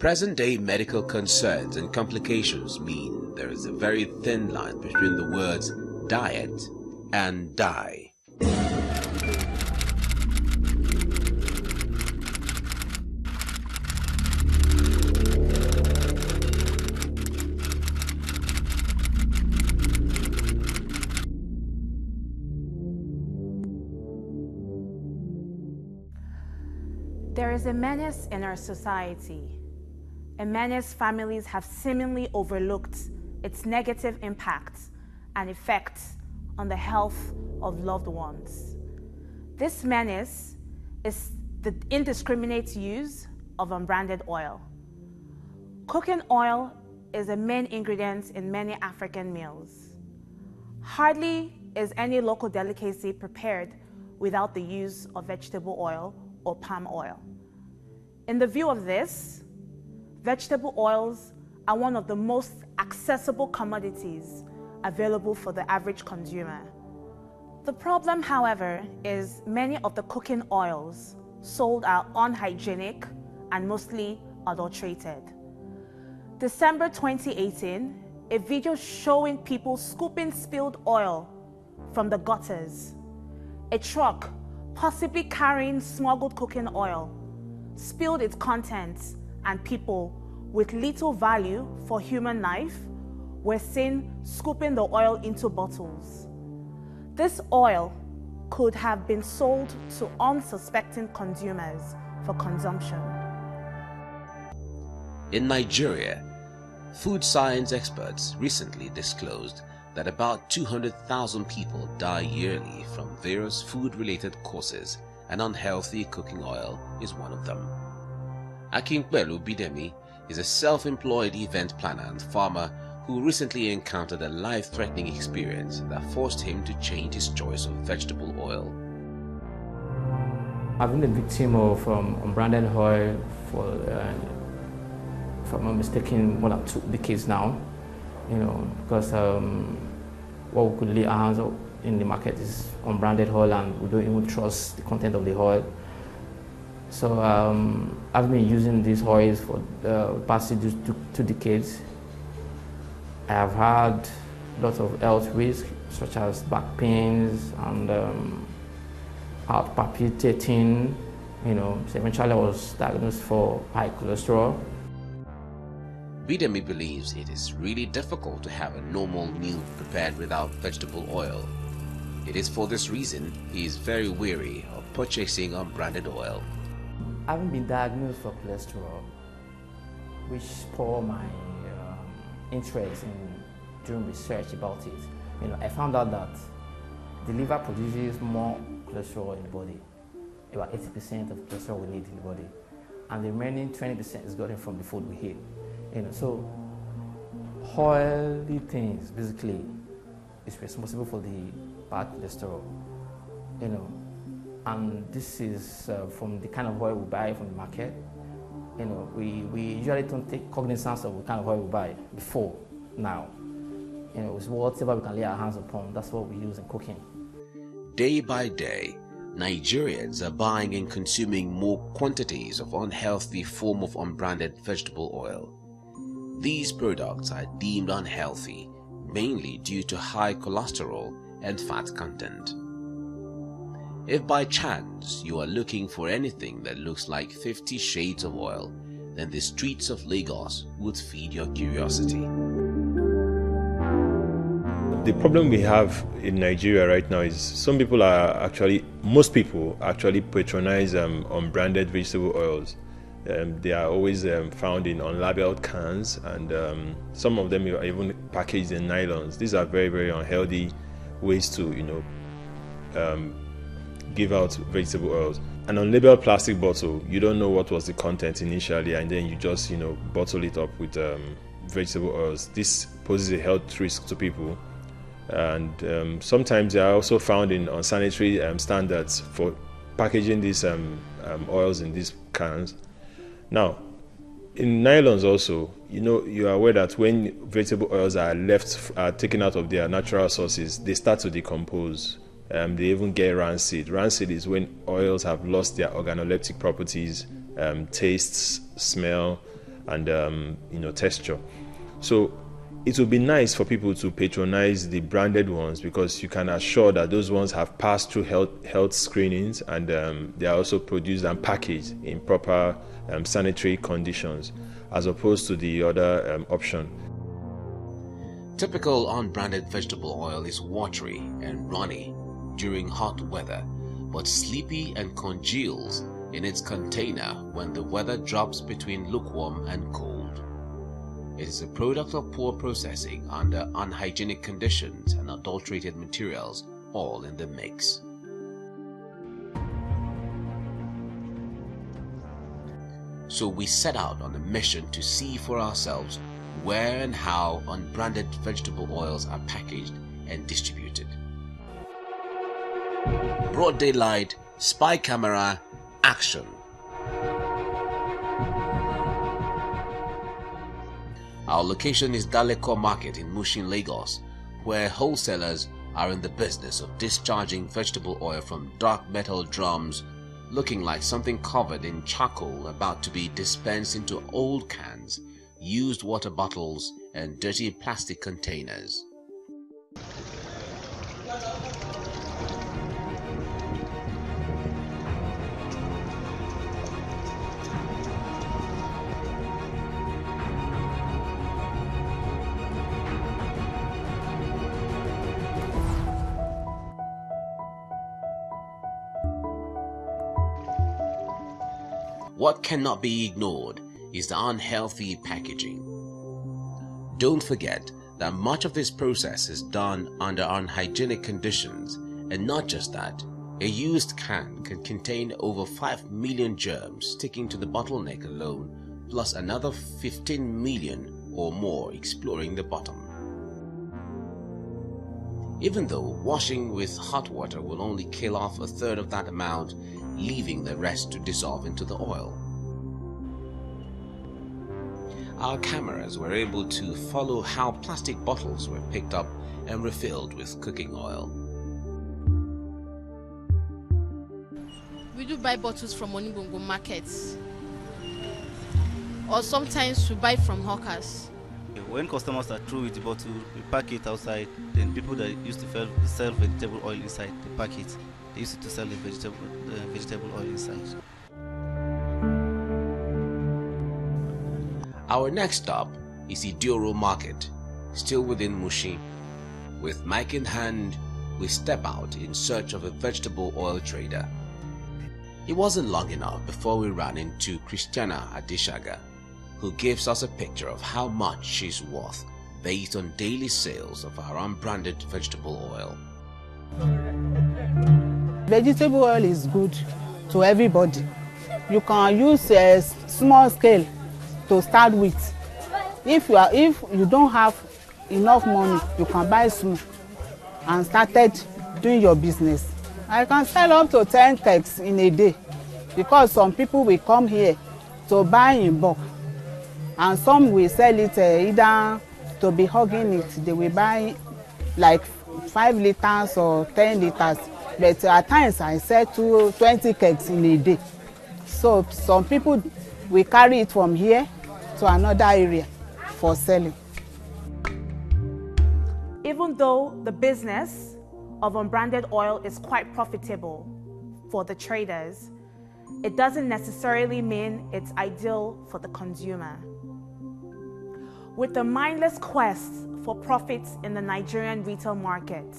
Present-day medical concerns and complications mean there is a very thin line between the words diet and die. There is a menace in our society, a menace families have seemingly overlooked its negative impacts and effects on the health of loved ones. This menace is the indiscriminate use of unbranded oil. Cooking oil is a main ingredient in many African meals. Hardly is any local delicacy prepared without the use of vegetable oil or palm oil. In the view of this, vegetable oils are one of the most accessible commodities available for the average consumer. The problem, however, is many of the cooking oils sold are unhygienic and mostly adulterated. December 2018, a video showing people scooping spilled oil from the gutters. A truck, possibly carrying smuggled cooking oil, spilled its contents, and people with little value for human life were seen scooping the oil into bottles. This oil could have been sold to unsuspecting consumers for consumption. In Nigeria, food science experts recently disclosed that about 200,000 people die yearly from various food-related causes, and unhealthy cooking oil is one of them. Akinpelu Bidemi is a self-employed event planner and farmer who recently encountered a life-threatening experience that forced him to change his choice of vegetable oil. I've been a victim of unbranded oil for, if I'm not mistaken, more than 2 decades now. Because what we could lay our hands on in the market is unbranded oil, and we don't even trust the content of the oil. So I've been using these oils for the past 2 decades. I have had lots of health risks, such as back pains and heart palpitating. So eventually I was diagnosed for high cholesterol. Bidemi believes it is really difficult to have a normal meal prepared without vegetable oil. It is for this reason he is very wary of purchasing unbranded oil. I haven't been diagnosed for cholesterol, which spurred my interest in doing research about it. I found out that the liver produces more cholesterol in the body, about 80% of cholesterol we need in the body, and the remaining 20% is gotten from the food we eat. So oily things basically is responsible for the bad cholesterol. And this is from the kind of oil we buy from the market. We usually don't take cognizance of the kind of oil we buy before now. It's whatever we can lay our hands upon, that's what we use in cooking. Day by day, Nigerians are buying and consuming more quantities of unhealthy form of unbranded vegetable oil. These products are deemed unhealthy, mainly due to high cholesterol and fat content. If by chance you are looking for anything that looks like 50 shades of oil, then the streets of Lagos would feed your curiosity. The problem we have in Nigeria right now is most people actually patronize unbranded vegetable oils. They are always found in unlabeled cans, and some of them are even packaged in nylons. These are very, very unhealthy ways to, give out vegetable oils. An unlabeled plastic bottle, you don't know what was the content initially, and then you just, bottle it up with vegetable oils. This poses a health risk to people, and sometimes they are also found in unsanitary standards for packaging these oils in these cans. Now, in nylons also, you are aware that when vegetable oils are taken out of their natural sources, they start to decompose. They even get rancid. Rancid is when oils have lost their organoleptic properties, tastes, smell, and texture. So it would be nice for people to patronize the branded ones, because you can assure that those ones have passed through health screenings, and they are also produced and packaged in proper sanitary conditions, as opposed to the other option. Typical unbranded vegetable oil is watery and runny during hot weather, but sleepy and congeals in its container when the weather drops between lukewarm and cold. It is a product of poor processing under unhygienic conditions and adulterated materials, all in the mix. So we set out on a mission to see for ourselves where and how unbranded vegetable oils are packaged and distributed. Broad daylight, spy camera, action. Our location is Daleko Market in Mushin, Lagos, where wholesalers are in the business of discharging vegetable oil from dark metal drums looking like something covered in charcoal about to be dispensed into old cans, used water bottles, and dirty plastic containers. What cannot be ignored is the unhealthy packaging. Don't forget that much of this process is done under unhygienic conditions, and not just that, a used can contain over 5 million germs sticking to the bottleneck alone, plus another 15 million or more exploring the bottom. Even though washing with hot water will only kill off a third of that amount, leaving the rest to dissolve into the oil. Our cameras were able to follow how plastic bottles were picked up and refilled with cooking oil. We do buy bottles from Onibongo markets, or sometimes we buy from hawkers. When customers are through with the bottle, we pack it outside. Then people that used to sell vegetable oil inside, they pack it. They used to sell the vegetable oil inside. Our next stop is Idioro Market, still within Mushin. With mic in hand, we step out in search of a vegetable oil trader. It wasn't long enough before we ran into Christiana Adeshaga, who gives us a picture of how much she's worth based on daily sales of our unbranded vegetable oil. Vegetable oil is good to everybody. You can use a small scale to start with. If you don't have enough money, you can buy small and started doing your business. I can sell up to 10 kegs in a day, because some people will come here to buy in bulk, and some will sell it either to be hugging it. They will buy like 5 liters or 10 liters, but at times I sell 20 kegs in a day. So some people will carry it from here to another area for selling. Even though the business of unbranded oil is quite profitable for the traders, it doesn't necessarily mean it's ideal for the consumer. With the mindless quest for profits in the Nigerian retail market,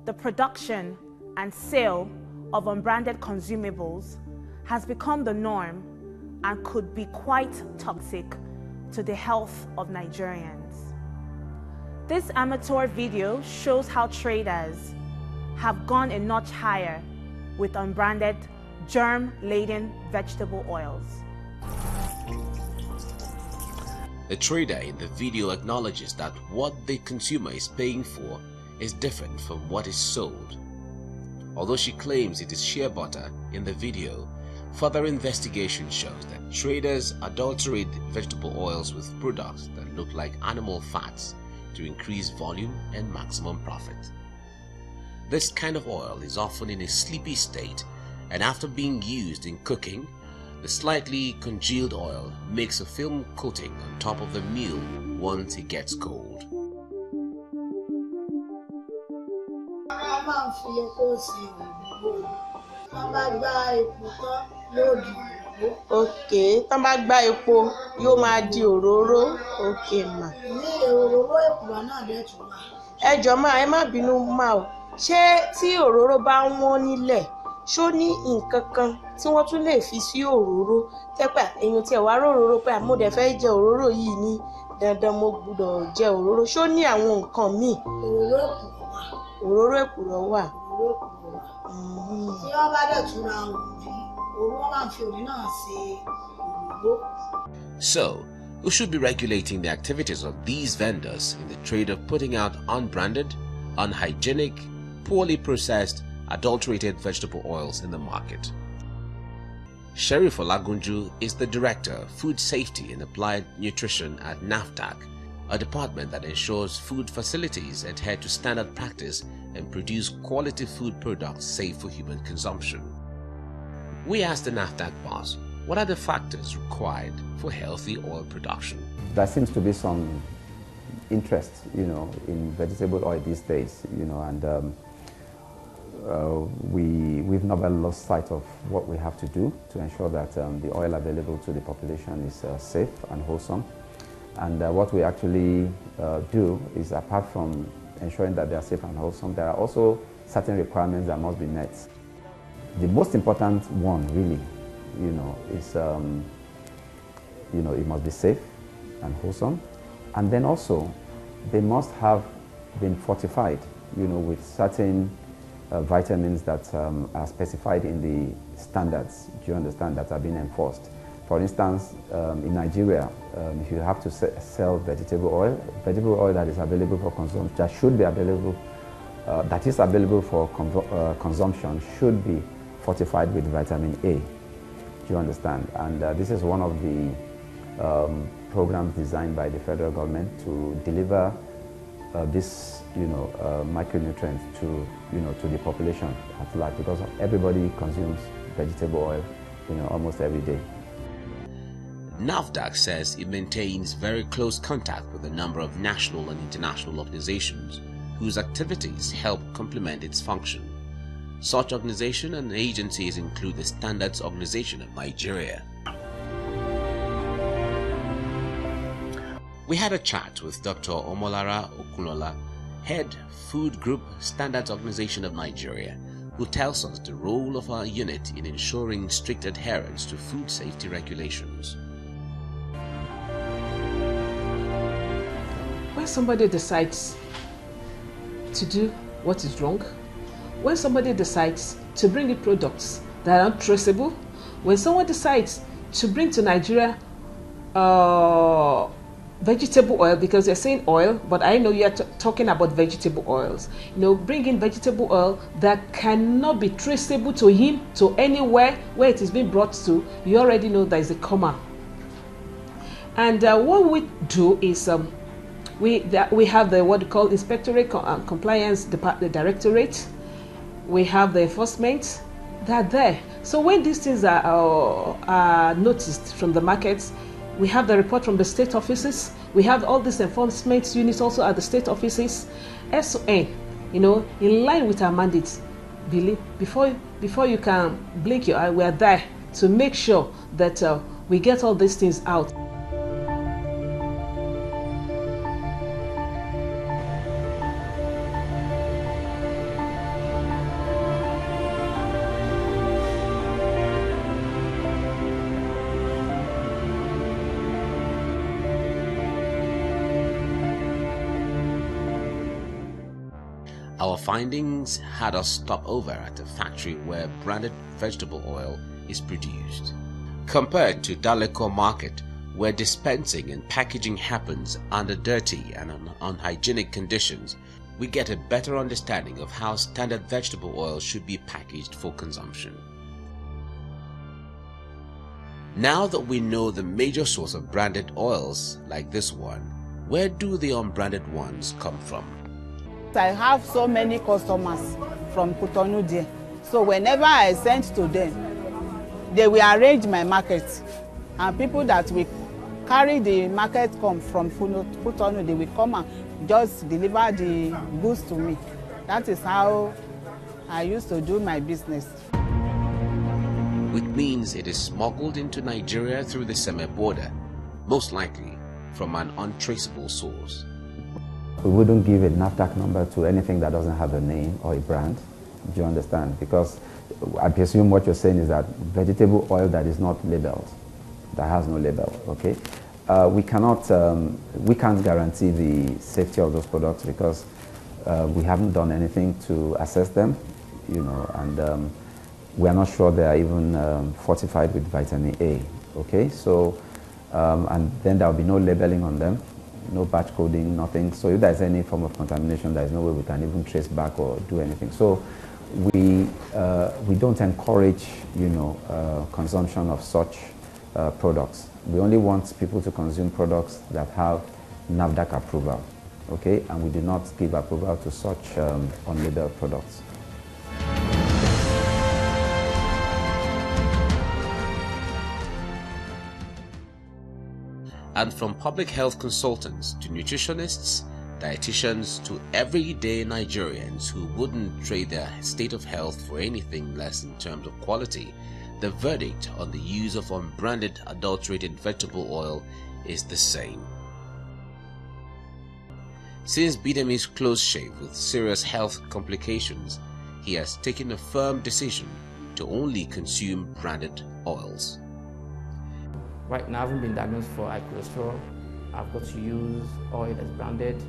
the production and sale of unbranded consumables has become the norm and could be quite toxic to the health of Nigerians. This amateur video shows how traders have gone a notch higher with unbranded, germ-laden vegetable oils. The trader in the video acknowledges that what the consumer is paying for is different from what is sold. Although she claims it is shea butter in the video, further investigation shows that traders adulterate vegetable oils with products that look like animal fats to increase volume and maximum profit. This kind of oil is often in a sleepy state, and after being used in cooking, The slightly congealed oil makes a film coating on top of the meal once it gets cold. Okay, tán bá gbá epo yóò máa di òróró. Okay ma. Ní òróró èkùrọ́ náà dẹ̀ tún wà. Ẹ jọ̀ọ́ má, ẹ má bínú má o. Ṣé tí òróró bá wọ́n nílẹ̀, ṣó ní nǹkan kan tí wọ́n tún lè fi sí òróró tẹ́pẹ́ èèyàn tí ẹ̀ wá róróró pé mo dẹ̀ fẹ́ jẹ òróró yìí ní dandan mo gbọ́dọ̀ jẹ òróró. Ṣó ní àwọn nǹkan míì? Òróró èkùrọ́ wà. Tí wọ́n bá dẹ̀ tún ra òróró máa ń fi òrí náà ṣe òróró. So, we should be regulating the activities of these vendors in the trade of putting out unbranded, unhygienic, poorly processed, adulterated vegetable oils in the market. Sheriff Olagunju is the Director of Food Safety and Applied Nutrition at NAFDAC, a department that ensures food facilities adhere to standard practice and produce quality food products safe for human consumption. We asked the NAFDAC boss, what are the factors required for healthy oil production? There seems to be some interest, in vegetable oil these days, and we've never lost sight of what we have to do to ensure that the oil available to the population is safe and wholesome. And what we actually do is, apart from ensuring that they are safe and wholesome, there are also certain requirements that must be met. The most important one, really, is it must be safe and wholesome, and then also they must have been fortified, with certain vitamins that are specified in the standards, do you understand, that are being enforced. For instance, in Nigeria, if you have to sell vegetable oil that is available for consumption, that should be available, that is available for consumption, should be fortified with vitamin A. Do you understand? And this is one of the programs designed by the federal government to deliver this, micronutrients to the population at large, because everybody consumes vegetable oil, almost every day. NAFDAC says it maintains very close contact with a number of national and international organizations whose activities help complement its function. Such organizations and agencies include the Standards Organization of Nigeria. We had a chat with Dr. Omolara Okunola, Head Food Group Standards Organization of Nigeria, who tells us the role of our unit in ensuring strict adherence to food safety regulations. When somebody decides to do what is wrong, when somebody decides to bring in products that are untraceable, when someone decides to bring to Nigeria vegetable oil, because you're saying oil, but I know you're talking about vegetable oils. Bring in vegetable oil that cannot be traceable to him, to anywhere where it is being brought to. You already know there is a comma. And what we do is we have the what we call Inspectorate Compliance Directorate. We have the enforcement. They're there. So when these things are noticed from the markets, we have the report from the state offices. We have all these enforcement units also at the state offices. SON, in line with our mandate. Before you can blink your eye, we are there to make sure that we get all these things out. Our findings had us stop over at a factory where branded vegetable oil is produced. Compared to Daleko Market, where dispensing and packaging happens under dirty and unhygienic conditions, we get a better understanding of how standard vegetable oil should be packaged for consumption. Now that we know the major source of branded oils like this one, where do the unbranded ones come from? I have so many customers from Cotonou there. So whenever I send to them, they will arrange my market, and people that will carry the market come from Cotonou, they will come and just deliver the goods to me. That is how I used to do my business. Which means it is smuggled into Nigeria through the semi-border, most likely from an untraceable source. We wouldn't give a NAFDAC number to anything that doesn't have a name or a brand. Do you understand? Because I presume what you're saying is that vegetable oil that is not labeled, that has no label, okay? We can't guarantee the safety of those products because we haven't done anything to assess them, you know, and we are not sure they are even fortified with vitamin A, okay? So, and then there will be no labeling on them, no batch coding, nothing. So if there's any form of contamination, there's no way we can even trace back or do anything. So we don't encourage, you know, consumption of such products. We only want people to consume products that have NAFDAC approval, okay? And we do not give approval to such unlabeled products. And from public health consultants to nutritionists, dietitians to everyday Nigerians who wouldn't trade their state of health for anything less in terms of quality, the verdict on the use of unbranded adulterated vegetable oil is the same. Since Bidemi's close shave with serious health complications, he has taken a firm decision to only consume branded oils. Right now, I haven't been diagnosed for high cholesterol. I've got to use oil that's branded,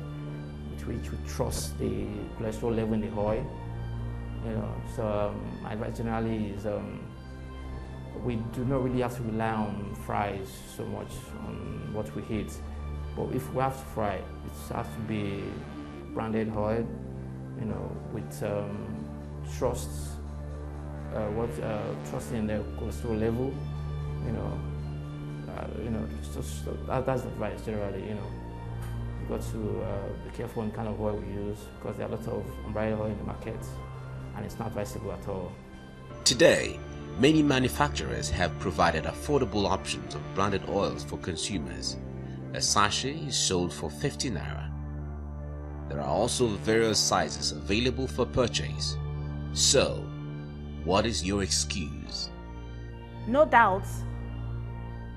with which we trust the cholesterol level in the oil. You know, so my advice generally is we do not really have to rely on fries so much on what we eat. But if we have to fry, it has to be branded oil, you know, with trust in the cholesterol level, you know. That's the advice generally, you know. You've got to be careful on the kind of oil we use because there are a lot of unbranded oil in the market and it's not advisable at all. Today, many manufacturers have provided affordable options of branded oils for consumers. A sachet is sold for 50 naira. There are also various sizes available for purchase. So, what is your excuse? No doubt,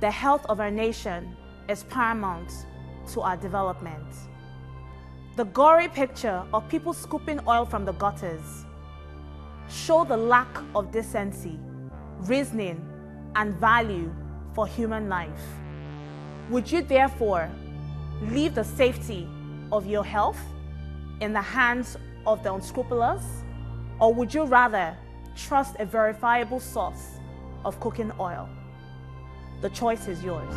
the health of our nation is paramount to our development. The gory picture of people scooping oil from the gutters show the lack of decency, reasoning, and value for human life. Would you therefore leave the safety of your health in the hands of the unscrupulous, or would you rather trust a verifiable source of cooking oil? The choice is yours.